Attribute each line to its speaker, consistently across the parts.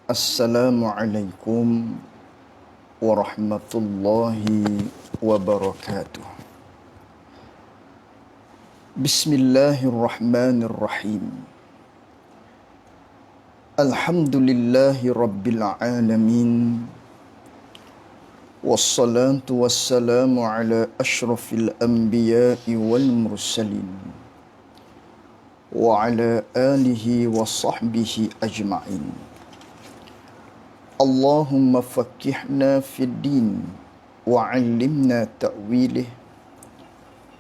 Speaker 1: Assalamualaikum warahmatullahi wabarakatuh. Bismillahirrahmanirrahim. Alhamdulillahi rabbil alamin. Wassalatu wassalamu ala ashrafil anbiya'i wal mursalin. Wa ala alihi wa sahbihi ajma'in. Allahumma faqqihna fid din wa 'allimna ta'wilih.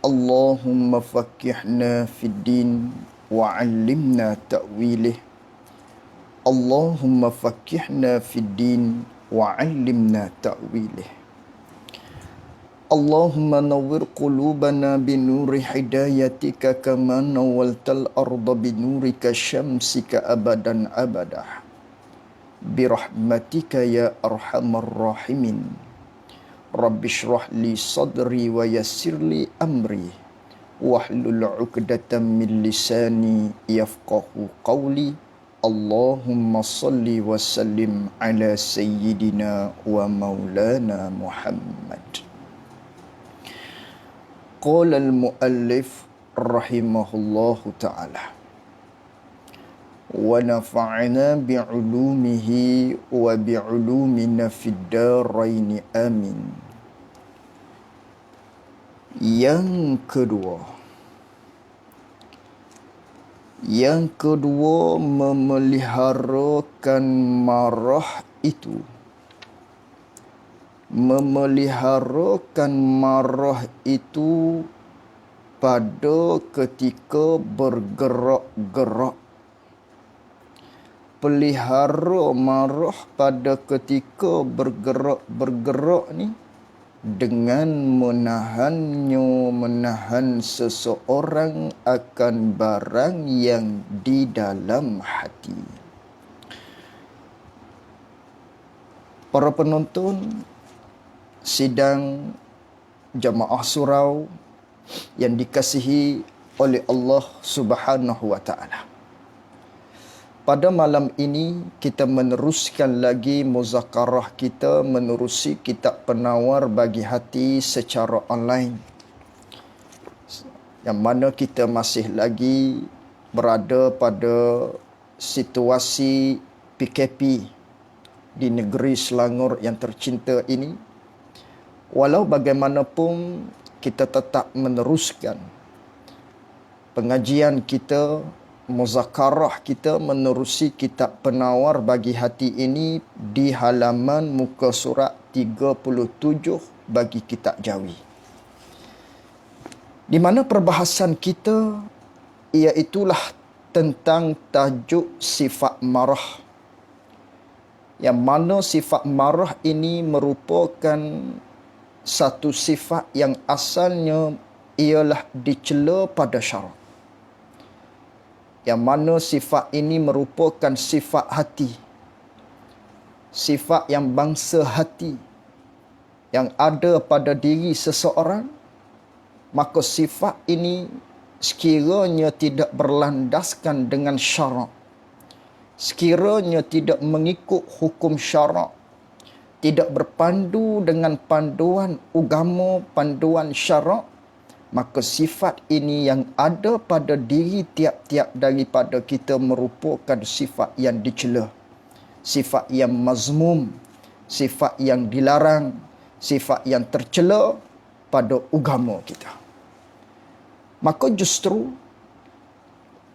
Speaker 1: Allahumma faqqihna fid din wa 'allimna ta'wilih. Allahumma faqqihna fid din wa 'allimna ta'wilih. Allahumma nawwir qulubana binuri hidayatika kama nawwaltal arda binurika syamsika abadan abadah. Birahmatika ya arhamar rahimin. Rabbi shrah li sadri wa yassir li amri wahlul 'uqdatam min lisani yafqahu qawli. Allahumma salli wa sallim ala sayyidina wa maulana Muhammad. Qala al-muallif rahimahullahu ta'ala wa nafa'na bi'ulumihi wa bi'ulumina fid darain amin. Yang kedua memeliharakan marah itu. Memeliharakan marah itu pada ketika bergerak-gerak. Pelihara marah pada ketika bergerak-bergerak ni dengan menahan seseorang akan barang yang di dalam hati. Para penonton sidang jamaah surau yang dikasihi oleh Allah Subhanahu wa taala. Pada malam ini kita meneruskan lagi muzakarah kita menerusi kitab penawar bagi hati secara online. Yang mana kita masih lagi berada pada situasi PKP di negeri Selangor yang tercinta ini. Walau bagaimanapun kita tetap meneruskan pengajian kita, muzakarah kita menerusi kitab penawar bagi hati ini di halaman muka surat 37 bagi kitab Jawi. Di mana perbahasan kita iaitulah tentang tajuk sifat marah. Yang mana sifat marah ini merupakan satu sifat yang asalnya ialah dicela pada syarak. Yang mana sifat ini merupakan sifat hati. Sifat yang bangsa hati. Yang ada pada diri seseorang. Maka sifat ini sekiranya tidak berlandaskan dengan syarak. Sekiranya tidak mengikut hukum syarak. Tidak berpandu dengan panduan agama, panduan syarak. Maka sifat ini yang ada pada diri tiap-tiap daripada kita merupakan sifat yang dicela. Sifat yang mazmum. Sifat yang dilarang. Sifat yang tercela pada agama kita. Maka justru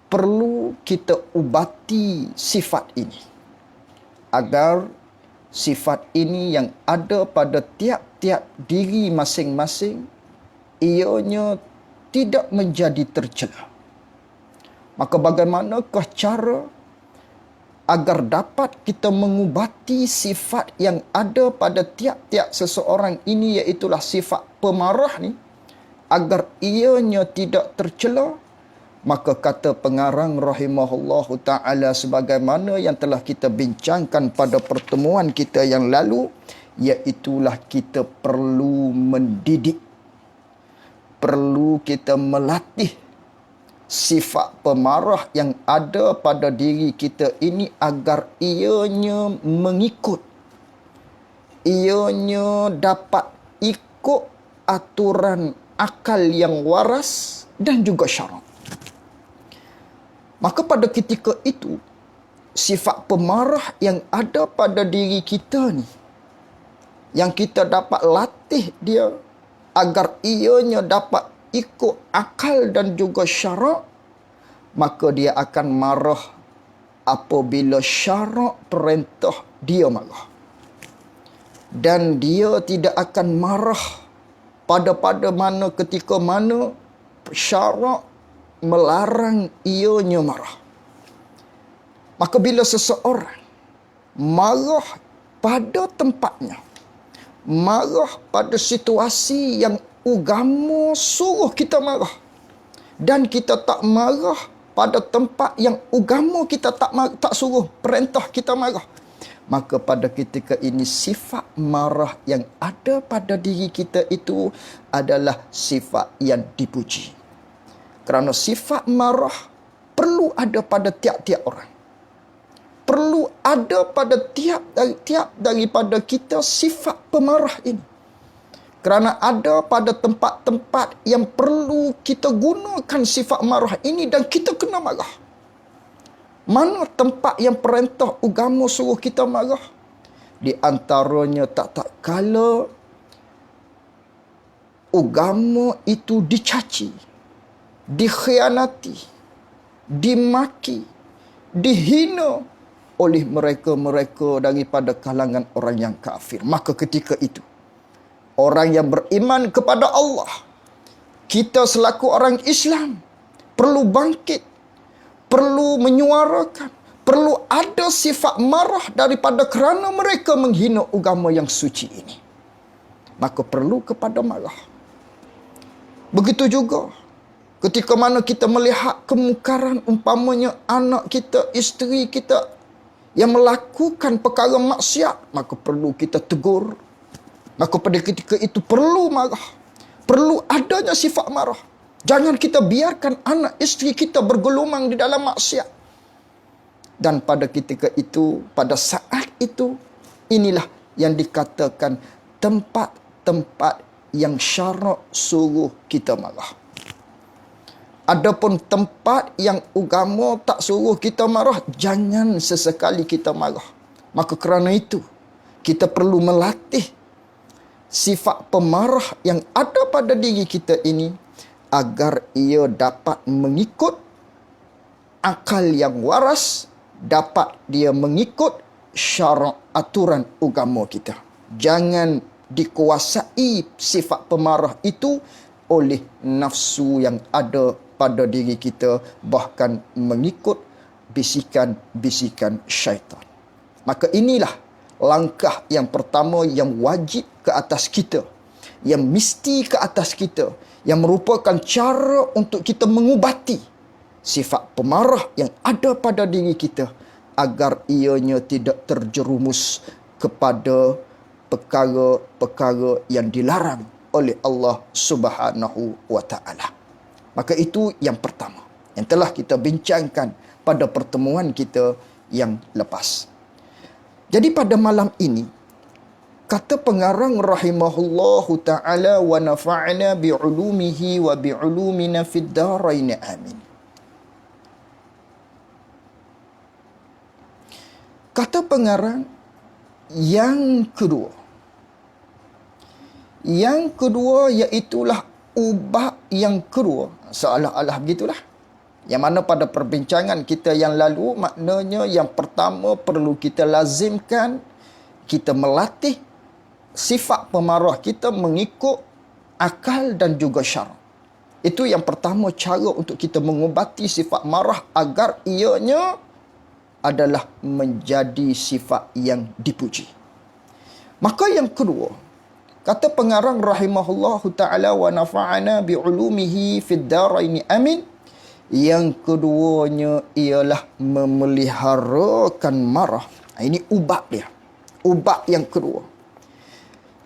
Speaker 1: perlu kita ubati sifat ini. Agar sifat ini yang ada pada tiap-tiap diri masing-masing ianya tidak menjadi tercela. Maka bagaimanakah cara agar dapat kita mengubati sifat yang ada pada tiap-tiap seseorang ini, iaitulah sifat pemarah ni, agar ianya tidak tercela? Maka kata pengarang rahimahullahu ta'ala sebagaimana yang telah kita bincangkan pada pertemuan kita yang lalu, iaitulah kita perlu mendidik, perlu kita melatih sifat pemarah yang ada pada diri kita ini agar ianya mengikut, ianya dapat ikut aturan akal yang waras dan juga syarak. Maka pada ketika itu, sifat pemarah yang ada pada diri kita ni, yang kita dapat latih dia agar ianya dapat ikut akal dan juga syarak, maka dia akan marah apabila syarak perintah dia marah. Dan dia tidak akan marah pada mana ketika mana syarak melarang ianya marah. Maka bila seseorang marah pada tempatnya, marah pada situasi yang agama suruh kita marah, dan kita tak marah pada tempat yang agama kita tak suruh perintah kita marah, maka pada ketika ini sifat marah yang ada pada diri kita itu adalah sifat yang dipuji. Kerana sifat marah perlu ada pada tiap-tiap orang. Perlu ada pada tiap-tiap daripada kita sifat pemarah ini. Kerana ada pada tempat-tempat yang perlu kita gunakan sifat marah ini dan kita kena marah. Mana tempat yang perintah agama suruh kita marah? Di antaranya tak kala agama itu dicaci, dikhianati, dimaki, dihina oleh mereka-mereka daripada kalangan orang yang kafir. Maka ketika itu, orang yang beriman kepada Allah, kita selaku orang Islam, perlu bangkit, perlu menyuarakan, perlu ada sifat marah daripada kerana mereka menghina agama yang suci ini. Maka perlu kepada marah. Begitu juga ketika mana kita melihat kemungkaran, umpamanya anak kita, isteri kita yang melakukan perkara maksiat, maka perlu kita tegur. Maka pada ketika itu perlu marah. Perlu adanya sifat marah. Jangan kita biarkan anak isteri kita bergelumang di dalam maksiat. Dan pada ketika itu, pada saat itu, inilah yang dikatakan tempat-tempat yang syarak suruh kita marah. Adapun tempat yang agama tak suruh kita marah, jangan sesekali kita marah. Maka kerana itu, kita perlu melatih sifat pemarah yang ada pada diri kita ini agar ia dapat mengikut akal yang waras, dapat dia mengikut syarak aturan agama kita. Jangan dikuasai sifat pemarah itu oleh nafsu yang ada pada diri kita, bahkan mengikut bisikan-bisikan syaitan. Maka inilah langkah yang pertama yang wajib ke atas kita, yang mesti ke atas kita, yang merupakan cara untuk kita mengubati sifat pemarah yang ada pada diri kita agar ianya tidak terjerumus kepada perkara-perkara yang dilarang oleh Allah Subhanahu wa taala. Maka itu yang pertama yang telah kita bincangkan pada pertemuan kita yang lepas. Jadi pada malam ini, kata pengarang rahimahullahu ta'ala wa nafa'na bi'ulumihi wa bi'ulumina fid darain amin. Kata pengarang yang kedua. Yang kedua iaitulah ubat yang kedua. Seolah-olah begitulah. Yang mana pada perbincangan kita yang lalu, maknanya yang pertama perlu kita lazimkan, kita melatih sifat pemarah kita mengikut akal dan juga syarak. Itu yang pertama cara untuk kita mengubati sifat marah agar ianya adalah menjadi sifat yang dipuji. Maka yang kedua, kata pengarang rahimahullahu ta'ala wa nafa'ana bi'ulumihi fid darain amin, yang keduanya ialah memeliharakan marah. Ini ubat dia. Ubat yang kedua.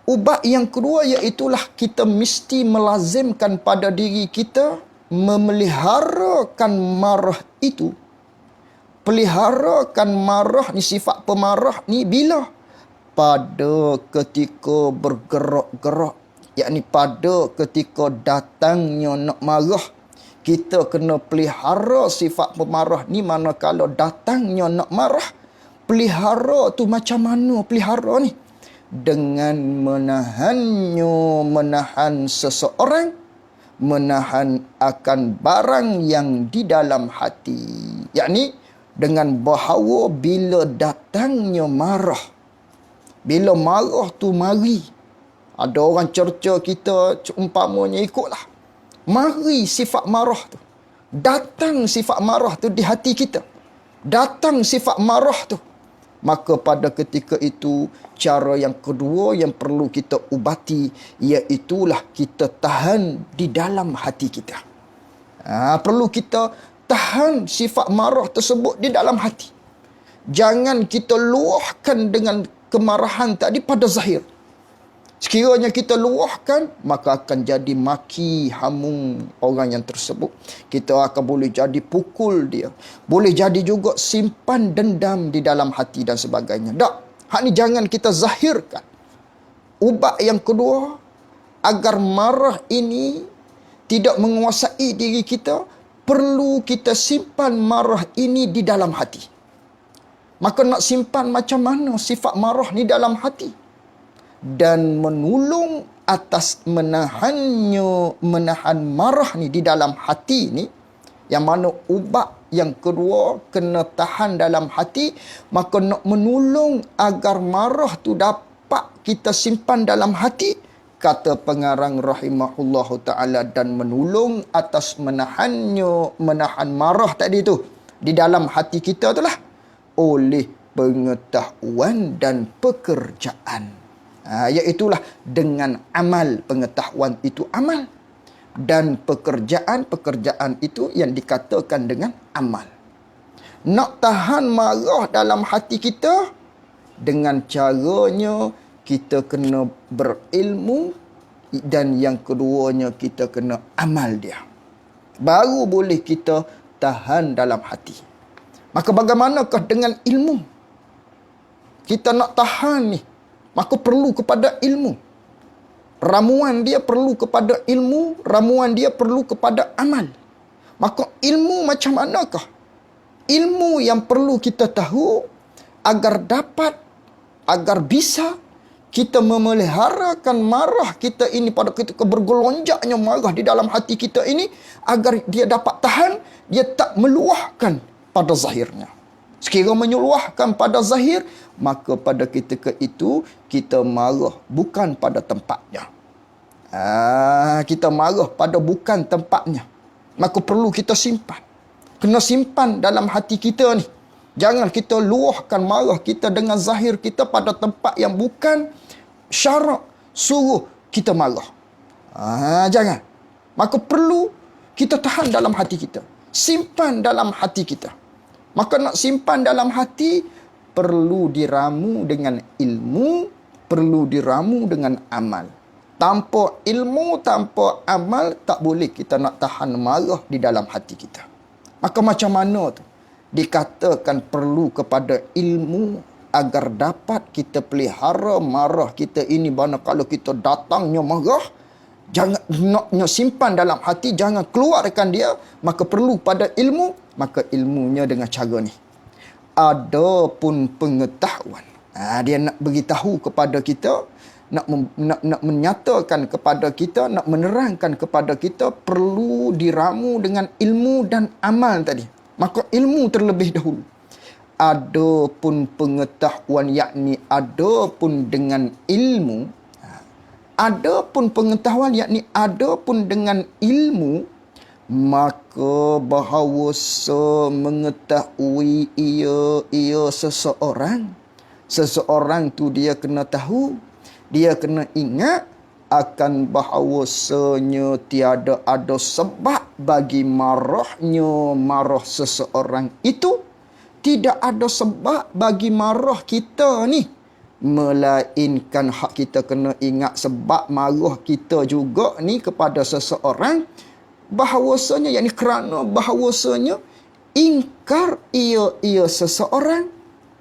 Speaker 1: Ubat yang kedua iaitulah kita mesti melazimkan pada diri kita memeliharakan marah itu, peliharakan marah ni, sifat pemarah ni bila? Pada ketika bergerak-gerak, yakni pada ketika datangnya nak marah. Kita kena pelihara sifat pemarah ni manakala datangnya nak marah. Pelihara tu macam mana pelihara ni? Dengan menahannya, menahan seseorang, menahan akan barang yang di dalam hati. Yakni dengan bahawa bila datangnya marah, bila marah tu mari. Ada orang cerca kita umpamanya ikutlah. Mari sifat marah tu. Datang sifat marah tu di hati kita. Datang sifat marah tu. Maka pada ketika itu, cara yang kedua yang perlu kita ubati, iaitulah kita tahan di dalam hati kita. Perlu kita tahan sifat marah tersebut di dalam hati. Jangan kita luahkan dengan kemarahan tadi pada zahir. Sekiranya kita luahkan, maka akan jadi maki hamung orang yang tersebut. Kita akan boleh jadi pukul dia. Boleh jadi juga simpan dendam di dalam hati dan sebagainya. Tak. Hak ni jangan kita zahirkan. Ubat yang kedua, agar marah ini tidak menguasai diri kita, perlu kita simpan marah ini di dalam hati. Maka nak simpan macam mana sifat marah ni dalam hati? Dan menulung atas menahan marah ni di dalam hati ni, yang mana ubat yang kedua kena tahan dalam hati, maka nak menulung agar marah tu dapat kita simpan dalam hati, kata pengarang rahimahullahu ta'ala, dan menulung atas menahan marah tadi tu di dalam hati kita tu lah, oleh pengetahuan dan pekerjaan. Iaitulah dengan amal. Pengetahuan itu amal, dan pekerjaan itu yang dikatakan dengan amal. Nak tahan marah dalam hati kita, dengan caranya kita kena berilmu, dan yang keduanya kita kena amal dia. Baru boleh kita tahan dalam hati. Maka bagaimanakah dengan ilmu? Kita nak tahan ni, maka perlu kepada ilmu. Ramuan dia perlu kepada ilmu, ramuan dia perlu kepada amal. Maka ilmu macam manakah? Ilmu yang perlu kita tahu agar bisa kita memeliharakan marah kita ini pada ketika bergelonjaknya marah di dalam hati kita ini, agar dia dapat tahan, dia tak meluahkan pada zahirnya. Sekiranya menyuluahkan pada zahir, maka pada ketika itu kita marah bukan pada tempatnya. Kita marah pada bukan tempatnya. Maka perlu kita simpan. Kena simpan dalam hati kita ni. Jangan kita luahkan marah kita dengan zahir kita pada tempat yang bukan syarak suruh kita marah. Jangan. Maka perlu kita tahan dalam hati kita. Simpan dalam hati kita. Maka nak simpan dalam hati, perlu diramu dengan ilmu, perlu diramu dengan amal. Tanpa ilmu, tanpa amal, tak boleh kita nak tahan marah di dalam hati kita. Maka macam mana tu? Dikatakan perlu kepada ilmu agar dapat kita pelihara marah kita ini. Mana kalau kita datangnya marah, jangan naknya simpan dalam hati, jangan keluarkan dia. Maka perlu pada ilmu. Maka ilmunya dengan cara ni. Adapun pengetahuan. Dia nak beritahu kepada kita, nak menyatakan kepada kita, nak menerangkan kepada kita, perlu diramu dengan ilmu dan amal tadi. Maka ilmu terlebih dahulu. Adapun pengetahuan, yakni adapun dengan ilmu. Adapun pengetahuan, yakni adapun dengan ilmu, maka bahawa mengetahui ia seseorang tu dia kena tahu, dia kena ingat akan bahawasanya tiada ada sebab bagi marah seseorang itu, tidak ada sebab bagi marah kita ni, melainkan kita kena ingat sebab marah kita juga ni kepada seseorang bahawasanya, yakni kerana bahawasanya ingkar ia seseorang,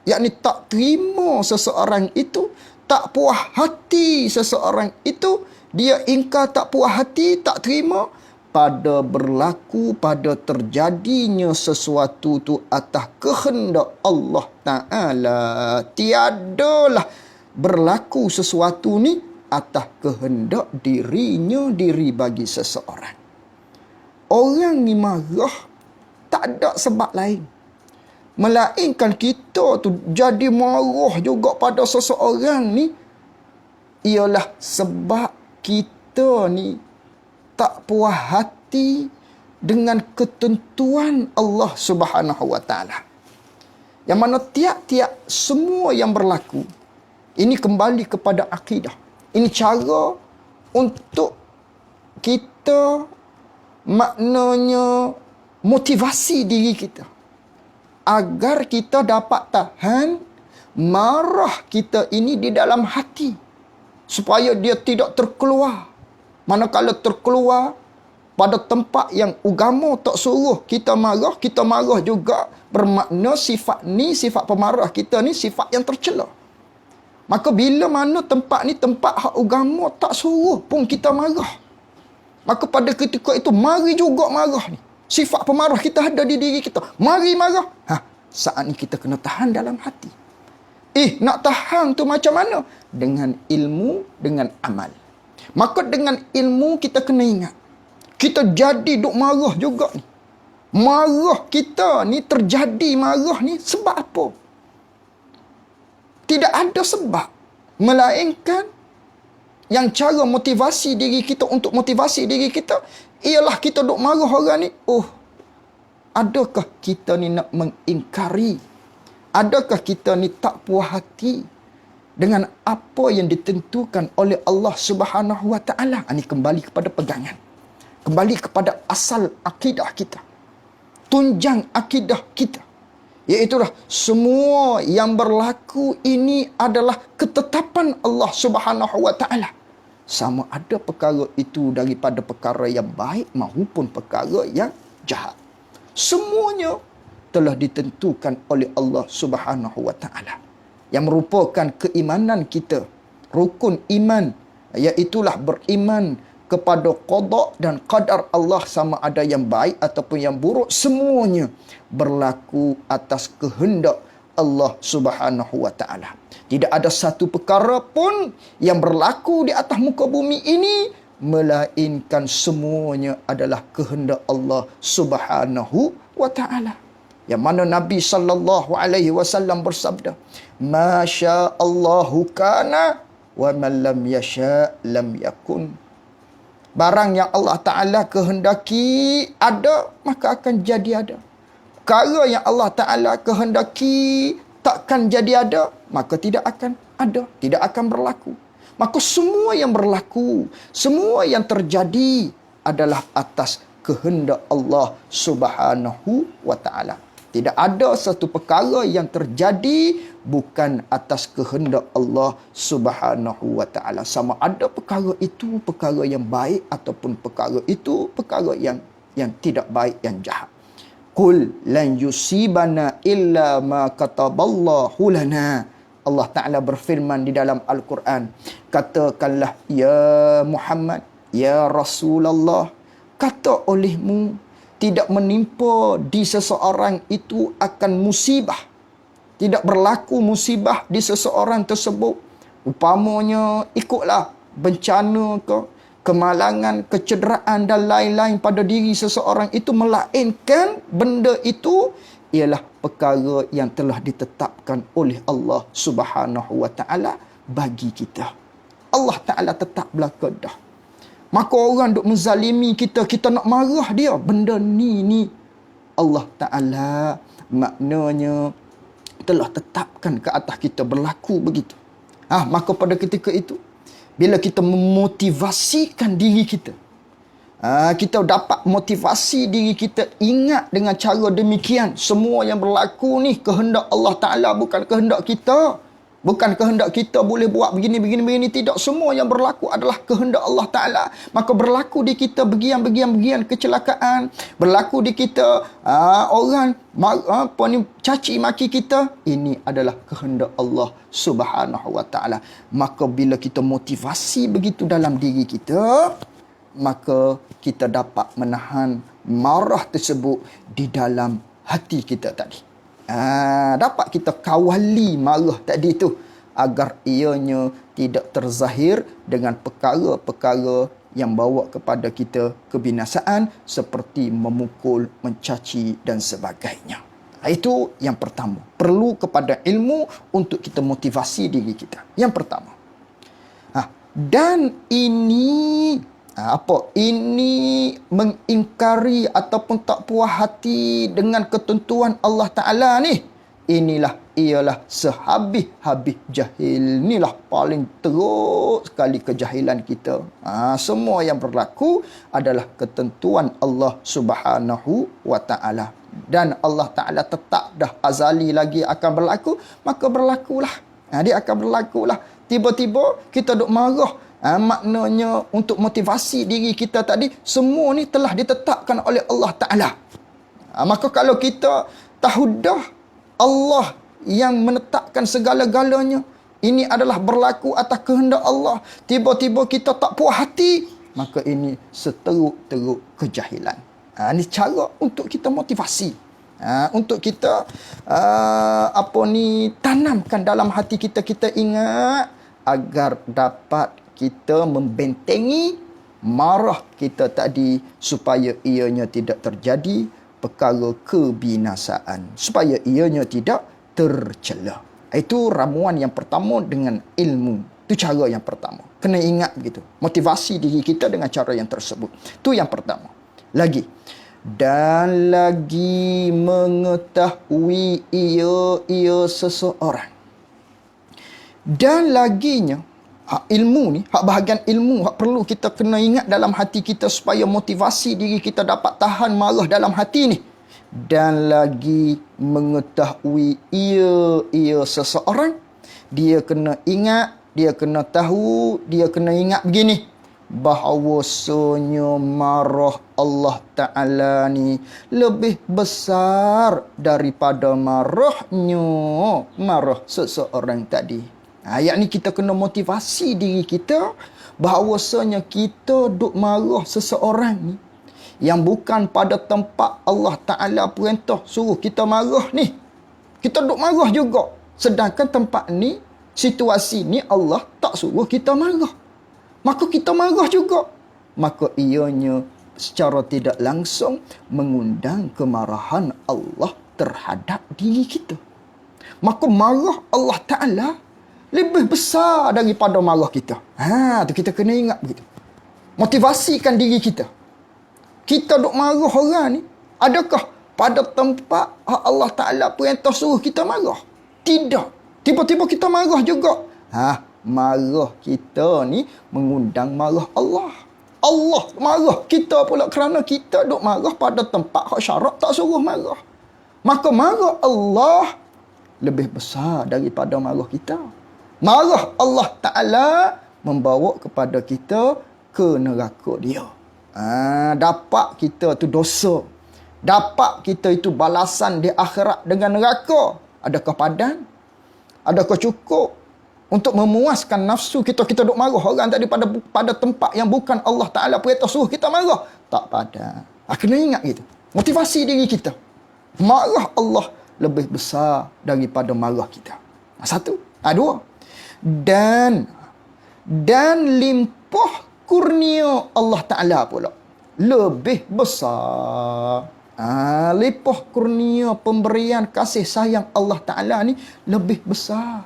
Speaker 1: yakni tak terima seseorang itu, tak puas hati seseorang itu, dia ingkar, tak puas hati, tak terima pada berlaku, pada terjadinya sesuatu tu atas kehendak Allah Ta'ala. Tiadalah berlaku sesuatu ni atas kehendak diri bagi seseorang. Orang ni marah tak ada sebab lain, melainkan kita tu jadi marah juga pada seseorang ni ialah sebab kita ni tak puas hati dengan ketentuan Allah Subhanahu wa taala. Yang mana tiap-tiap semua yang berlaku ini kembali kepada akidah. Ini cara untuk kita, maknanya motivasi diri kita agar kita dapat tahan marah kita ini di dalam hati, supaya dia tidak terkeluar. Manakala terkeluar pada tempat yang agama tak suruh kita marah juga, bermakna sifat ni, sifat pemarah kita ni sifat yang tercela. Maka bila mana tempat ni tempat hak agama tak suruh pun kita marah, maka pada ketika itu mari juga marah ni. Sifat pemarah kita ada di diri kita, mari marah. Saat ni kita kena tahan dalam hati. Nak tahan tu macam mana? Dengan ilmu, dengan amal. Maka dengan ilmu kita kena ingat, kita jadi duk marah juga ni. Marah kita ni terjadi, marah ni sebab apa? Tidak ada sebab, melainkan yang cara motivasi diri kita untuk motivasi diri kita ialah kita duk marah orang ni. Adakah kita ni nak mengingkari? Adakah kita ni tak puas hati dengan apa yang ditentukan oleh Allah Subhanahu wa taala? Ini kembali kepada pegangan, kembali kepada asal akidah kita, tunjang akidah kita, iaitulah semua yang berlaku ini adalah ketetapan Allah Subhanahu wa taala, sama ada perkara itu daripada perkara yang baik maupun perkara yang jahat. Semuanya telah ditentukan oleh Allah Subhanahu wa taala, yang merupakan keimanan kita, rukun iman, iaitulah beriman kepada qada dan qadar Allah, sama ada yang baik ataupun yang buruk, semuanya berlaku atas kehendak Allah Subhanahu wa taala. Tidak ada satu perkara pun yang berlaku di atas muka bumi ini melainkan semuanya adalah kehendak Allah Subhanahu wa taala. Yang mana Nabi sallallahu alaihi wasallam bersabda, "Masya Allahu kana wa man lam yasha lam yakun." Barang yang Allah Ta'ala kehendaki ada, maka akan jadi ada. Perkara yang Allah Ta'ala kehendaki takkan jadi ada, maka tidak akan ada, tidak akan berlaku. Maka semua yang berlaku, semua yang terjadi adalah atas kehendak Allah Subhanahu wa taala. Tidak ada satu perkara yang terjadi bukan atas kehendak Allah Subhanahu wa taala. Sama ada perkara itu perkara yang baik ataupun perkara itu perkara yang tidak baik, yang jahat. Qul lan yusibana illa ma kataballahu lana. Allah Ta'ala berfirman di dalam Al-Quran, katakanlah ya Muhammad, ya Rasulullah, kata olehmu, tidak menimpa di seseorang itu akan musibah, tidak berlaku musibah di seseorang tersebut, umpamanya ikutlah bencana ke, kemalangan, kecederaan dan lain-lain pada diri seseorang itu, melainkan benda itu ialah perkara yang telah ditetapkan oleh Allah Subhanahu wa taala bagi kita. Allah Ta'ala tetap belaka dah. Maka orang duk menzalimi kita, kita nak marah dia, benda ni Allah Ta'ala maknanya telah tetapkan ke atas kita berlaku begitu. Maka pada ketika itu, bila kita memotivasikan diri kita, kita dapat motivasi diri kita, ingat dengan cara demikian, semua yang berlaku ni kehendak Allah Ta'ala, bukan kehendak kita. Bukan kehendak kita boleh buat begini. Tidak. Semua yang berlaku adalah kehendak Allah Ta'ala. Maka berlaku di kita bagian kecelakaan. Berlaku di kita orang caci maki kita. Ini adalah kehendak Allah Subhanahu Wa Ta'ala. Maka bila kita motivasi begitu dalam diri kita, maka kita dapat menahan marah tersebut di dalam hati kita tadi. Dapat kita kawali marah tadi tu agar ianya tidak terzahir dengan perkara-perkara yang bawa kepada kita kebinasaan seperti memukul, mencaci dan sebagainya. Itu yang pertama. Perlu kepada ilmu untuk kita motivasi diri kita. Yang pertama. Dan ini ini mengingkari ataupun tak puas hati dengan ketentuan Allah Ta'ala ni. Ialah sehabis-habis jahil. Inilah paling teruk sekali kejahilan kita. Semua yang berlaku adalah ketentuan Allah Subhanahu Wa Ta'ala. Dan Allah Ta'ala tetap dah azali lagi akan berlaku, maka berlakulah. Dia akan berlakulah. Tiba-tiba kita duk marah. Maknanya untuk motivasi diri kita tadi, semua ni telah ditetapkan oleh Allah Ta'ala. Maka kalau kita tahu dah Allah yang menetapkan segala-galanya, ini adalah berlaku atas kehendak Allah, tiba-tiba kita tak puas hati, maka ini seteruk-teruk kejahilan. Ini cara untuk kita motivasi. Untuk kita tanamkan dalam hati kita, kita ingat agar dapat kita membentengi marah kita tadi supaya ianya tidak terjadi perkara kebinasaan, supaya ianya tidak tercela. Itu ramuan yang pertama dengan ilmu. Itu cara yang pertama. Kena ingat begitu. Motivasi diri kita dengan cara yang tersebut. Itu yang pertama. Lagi. Dan lagi mengetahui ia seseorang. Dan laginya, ilmu ni, bahagian ilmu perlu kita kena ingat dalam hati kita supaya motivasi diri kita dapat tahan marah dalam hati ni. Dan lagi mengetahui ia seseorang, dia kena ingat, dia kena tahu, dia kena ingat begini, bahawasanya marah Allah Ta'ala ni lebih besar daripada marah seseorang tadi. Yakni kita kena motivasi diri kita bahawasanya kita duk marah seseorang ni yang bukan pada tempat Allah Ta'ala perintah suruh kita marah ni. Kita duk marah juga. Sedangkan tempat ni, situasi ni Allah tak suruh kita marah. Maka kita marah juga. Maka ianya secara tidak langsung mengundang kemarahan Allah terhadap diri kita. Maka marah Allah Ta'ala lebih besar daripada marah kita. Tu kita kena ingat begitu. Motivasikan diri kita. Kita duk marah orang ni, adakah pada tempat Allah Ta'ala perintah suruh kita marah? Tidak. Tiba-tiba kita marah juga. Marah kita ni mengundang marah Allah. Allah marah kita pula kerana kita duk marah pada tempat hak syarak tak suruh marah. Maka marah Allah lebih besar daripada marah kita. Marah Allah Ta'ala membawa kepada kita ke neraka dia. Dapat kita tu dosa. Dapat kita itu balasan di akhirat dengan neraka. Adakah padan? Adakah cukup untuk memuaskan nafsu kita? Kita duk marah orang tadi pada tempat yang bukan Allah Ta'ala perintah suruh kita marah. Tak padan. Kena ingat gitu. Motivasi diri kita. Marah Allah lebih besar daripada marah kita. Satu. Dua. Dan limpah kurnia Allah Ta'ala pula lebih besar. Limpah kurnia pemberian kasih sayang Allah Ta'ala ni lebih besar.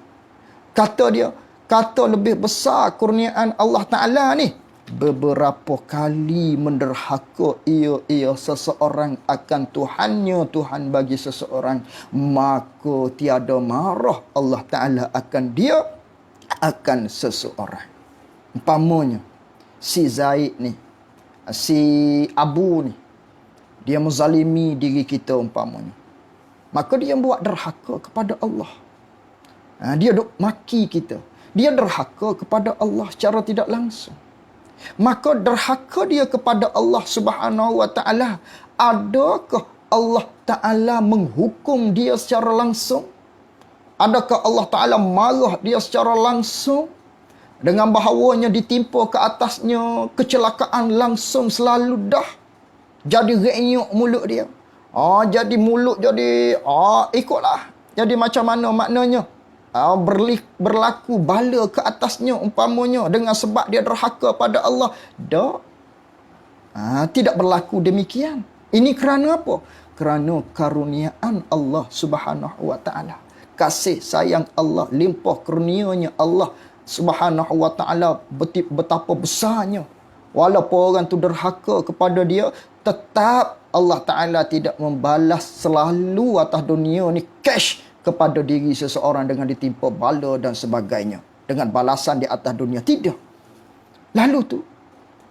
Speaker 1: Kata lebih besar kurniaan Allah Ta'ala ni, beberapa kali menderhaka ia seseorang akan Tuhannya, Tuhan bagi seseorang, maka tiada marah Allah Ta'ala akan seseorang. Umpamanya si Zaid ni, si Abu ni, dia menzalimi diri kita umpamanya, maka dia buat derhaka kepada Allah. Dia duk maki kita. Dia derhaka kepada Allah secara tidak langsung. Maka derhaka dia kepada Allah Subhanahu wa taala, adakah Allah Taala menghukum dia secara langsung? Adakah Allah Taala marah dia secara langsung? Dengan bahawanya ditimpa ke atasnya kecelakaan langsung selalu dah. Jadi renyuk mulut dia. Jadi mulut jadi ikutlah. Jadi macam mana maknanya? Berlaku bala ke atasnya umpamanya dengan sebab dia derhaka pada Allah. Tidak berlaku demikian. Ini kerana apa? Kerana karuniaan Allah Subhanahu wa taala. Kasih sayang Allah, limpah kurnianya Allah Subhanahu wa taala betapa besarnya. Walaupun orang tu derhaka kepada dia, tetap Allah Taala tidak membalas selalu atas dunia ni cash kepada diri seseorang dengan ditimpa bala dan sebagainya. Dengan balasan di atas dunia. Tidak. Lalu tu,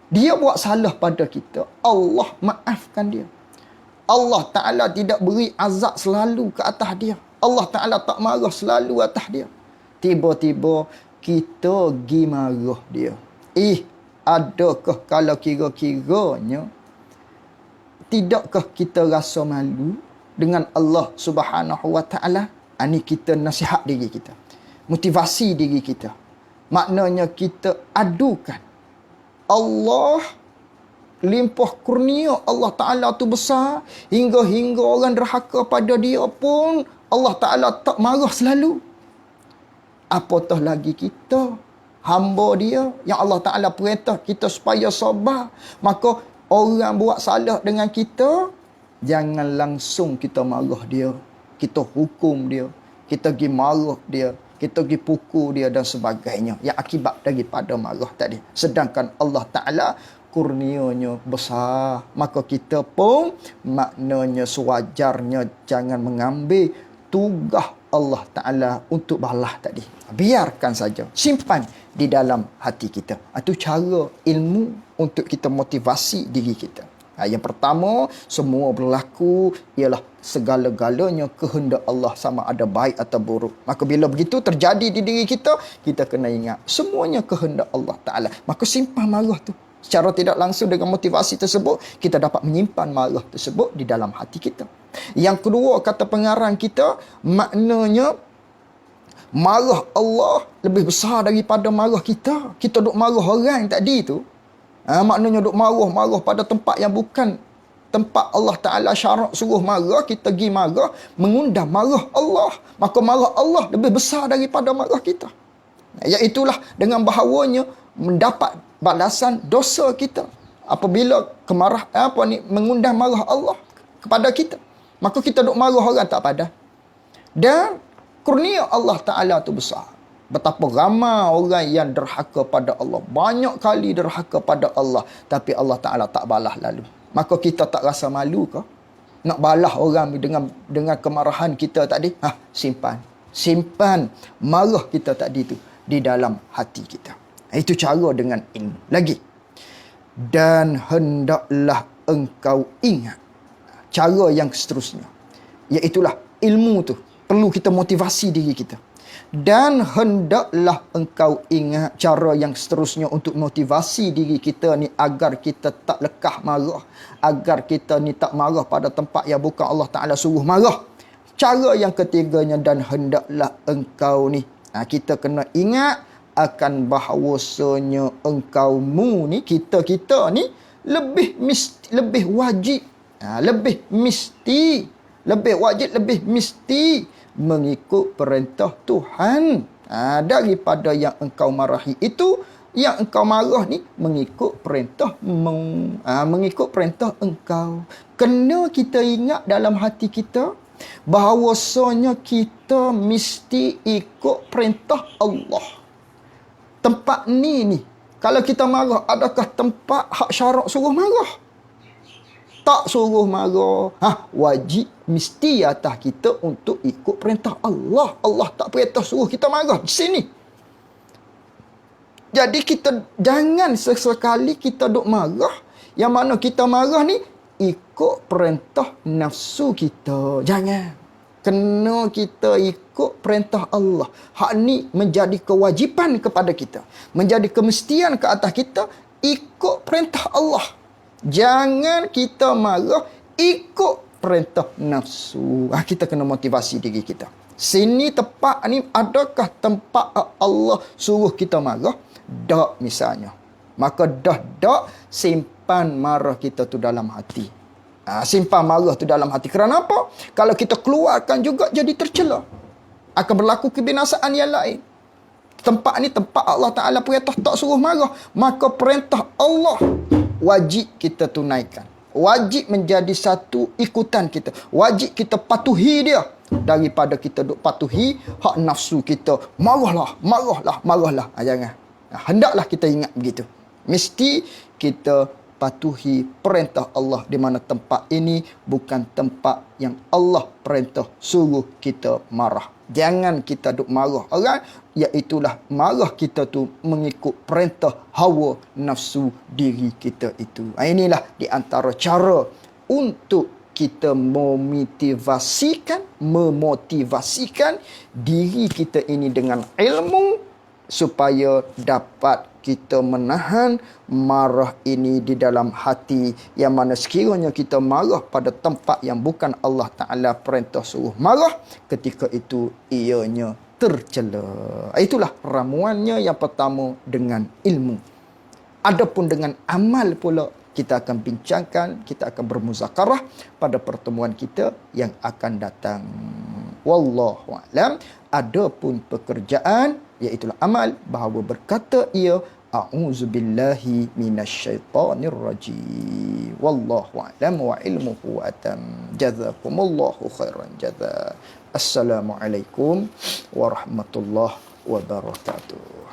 Speaker 1: dia buat salah pada kita. Allah maafkan dia. Allah Ta'ala tidak beri azab selalu ke atas dia. Allah Ta'ala tak marah selalu atas dia. Tiba-tiba kita pergi marah dia. Adakah kalau kira-kiranya tidakkah kita rasa malu dengan Allah Subhanahu wa taala? Ini kita nasihat diri kita. Motivasi diri kita. Maknanya kita adukan Allah, limpah kurnia Allah Ta'ala tu besar, hingga orang derhaka pada dia pun Allah Ta'ala tak marah selalu. Apatah lagi kita, hamba dia yang Allah Ta'ala perintah kita supaya sabar. Maka orang buat salah dengan kita, jangan langsung kita marah dia, kita hukum dia, kita pergi marah dia, kita pergi pukul dia dan sebagainya, yang akibat daripada marah tadi. Sedangkan Allah Ta'ala kurnianya besar, maka kita pun maknanya sewajarnya jangan mengambil tugas Allah Ta'ala untuk balas tadi. Biarkan saja, simpan di dalam hati kita. Itu cara ilmu untuk kita motivasi diri kita. Yang pertama, semua berlaku ialah segala-galanya kehendak Allah, sama ada baik atau buruk. Maka bila begitu terjadi di diri kita, kita kena ingat semuanya kehendak Allah Ta'ala. Maka simpan marah tu. Secara tidak langsung dengan motivasi tersebut, kita dapat menyimpan marah tersebut di dalam hati kita. Yang kedua, kata pengarang kita, maknanya marah Allah lebih besar daripada marah kita. Kita duk marah orang tadi tu, maknanya duk marah pada tempat yang bukan tempat Allah Ta'ala syarat suruh marah, kita pergi marah, mengundang marah Allah. Maka marah Allah lebih besar daripada marah kita. Iaitulah dengan bahawanya mendapat balasan dosa kita apabila mengundang marah Allah kepada kita. Maka kita duk marah orang tak padan. Dan kurnia Allah Ta'ala tu besar. Betapa ramai orang yang derhaka pada Allah. Banyak kali derhaka pada Allah. Tapi Allah Ta'ala tak balas lalu. Maka kita tak rasa malu ke? Nak balas orang dengan kemarahan kita tadi? Simpan marah kita tadi tu di dalam hati kita. Itu cara dengan ilmu. Lagi. Dan hendaklah engkau ingat cara yang seterusnya. Iaitulah ilmu tu. Perlu kita motivasi diri kita. Dan hendaklah engkau ingat cara yang seterusnya untuk motivasi diri kita ni agar kita tak lekah marah. Agar kita ni tak marah pada tempat yang bukan Allah Ta'ala suruh marah. Cara yang ketiganya, dan hendaklah engkau ni. Kita kena ingat akan bahawasanya engkaumu ni, kita ni lebih wajib, lebih mesti mengikut perintah Tuhan daripada yang engkau marahi itu. Yang engkau marah ni mengikut perintah engkau. Kena kita ingat dalam hati kita bahawasanya kita mesti ikut perintah Allah. Tempat ni kalau kita marah, adakah tempat hak syarak suruh marah? Tak suruh marah. Wajib mesti atas kita untuk ikut perintah Allah. Allah tak perintah suruh kita marah di sini. Jadi kita jangan sesekali kita duk marah, yang mana kita marah ni ikut perintah nafsu kita. Jangan. Kena kita ikut perintah Allah. Hak ni menjadi kewajipan kepada kita. Menjadi kemestian ke atas kita. Ikut perintah Allah. Jangan kita marah ikut perintah nafsu. Kita kena motivasi diri kita. Sini tempat ni adakah tempat Allah suruh kita marah? Tak misalnya. Maka dah simpan marah kita tu dalam hati. Simpan marah tu dalam hati. Kerana apa? Kalau kita keluarkan juga jadi tercela. Akan berlaku kebinasaan yang lain. Tempat ni tempat Allah Ta'ala perintah tak suruh marah. Maka perintah Allah wajib kita tunaikan. Wajib menjadi satu ikutan kita. Wajib kita patuhi dia. Daripada kita duk patuhi hak nafsu kita. Marahlah. Jangan. Hendaklah kita ingat begitu. Mesti kita patuhi perintah Allah, di mana tempat ini bukan tempat yang Allah perintah suruh kita marah. Jangan kita duk marah orang, iaitulah marah kita tu mengikut perintah hawa nafsu diri kita itu. Inilah di antara cara untuk kita memotivasikan diri kita ini dengan ilmu, supaya dapat kita menahan marah ini di dalam hati, yang mana sekiranya kita marah pada tempat yang bukan Allah Ta'ala perintah suruh marah, ketika itu ianya tercela. Itulah ramuannya yang pertama dengan ilmu. Adapun dengan amal pula, kita akan bincangkan, kita akan bermuzakarah pada pertemuan kita yang akan datang. Wallahu a'lam. Adapun pekerjaan, iaitulah amal, bahawa berkata ia a'udzubillahi minasyaitanirrajim. Wallahu a'lam wa ilmuhu atam. Jazakumullahu khairan jazaa. Assalamualaikum warahmatullahi wabarakatuh.